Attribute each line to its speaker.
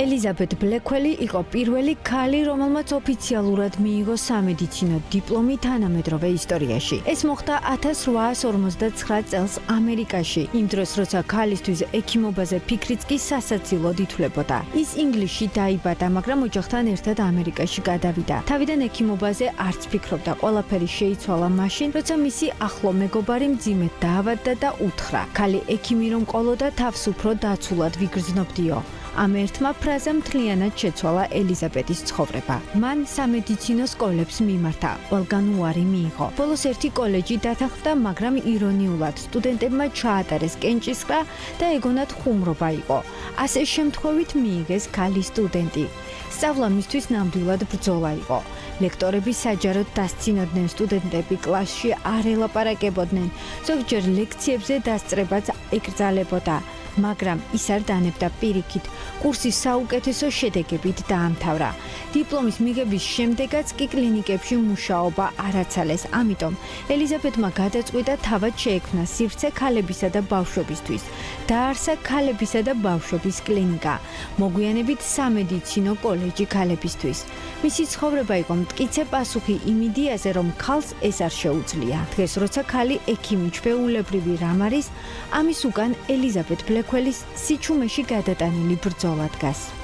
Speaker 1: ელიზაბეთ ბლექველი იყო პირველი ქალი, რომელმაც ოფიციალურად მიიღო სამედიცინო დიპლომი თანამედროვე ისტორიაში. ეს მოხდა 1859 წელს ამერიკაში, იმ დროს, როცა ქალისთვის ექიმობაზე ფიქრიც კი სასაცილოდ ითვლებოდა. ის ინგლისში დაიბადა, მაგრამ ოჯახთან ერთად ამერიკაში გადავიდა. თავიდან ექიმობაზე არც ფიქრობდა, ყველაფერი შეიცვალა მაშინ, როცა მისი ახლო მეგობარი მძიმედ დაავადდა და უთხრა: "ქალი ექიმი რომ ყოლოდა, თავს უფრო დაცულად ვიგრძნობდიო." ამ ერთმა ფრაზამ მთლიანად შეცვალა ელიზაბეთის ცხოვრება. მან სამედიცინო სკოლებს მიმართა, ყველგან უარი მიიღო. ბოლოს ერთი კოლეჯი დათანხმდა, მაგრამ ირონიულად სტუდენტებმა ჩაატარეს კენჭისყრა და ეგონათ ხუმრობა იყო. ასე შემთხვევით მიიღეს ქალი სტუდენტი. სწავლა მისთვის ნამდვილად ბრძოლა იყო. ლექტორები საჯაროდ დასცინოდნენ, სტუდენტები კლასში არ ელაპარაკებოდნენ, ზოგჯერ ლექციებზე დასწრებაც ეკრძალებოდა. მაგრამ ის არ დანებდა პირიქით, კურსი საუკეთესო შედეგებით დაამთავრა. დიპლომის მიღების შემდეგაც კი კლინიკებში მუშაობა არ აცალეს, ამიტომ ელიზაბეთმა გადაწყვიტა თავად შეექმნა სივრცე ქალებისა და ბავშვებისთვის. დააარსა ქალებისა და ბავშვების კლინიკა, მოგვიანებით სამედიცინო კოლეჯი ქალებისთვის. მისი ცხოვრება იყო მტკიცე პასუხი იმ იდეაზე, რომ ქალს ეს არ შეუძლია. დღეს როცა ქალი ექიმი ჩვეულებრივი რამ არის, ამის უკან ელიზაბეთ ბლეკველის სიჩუმეში გადატანილი ბრძოლა დგას.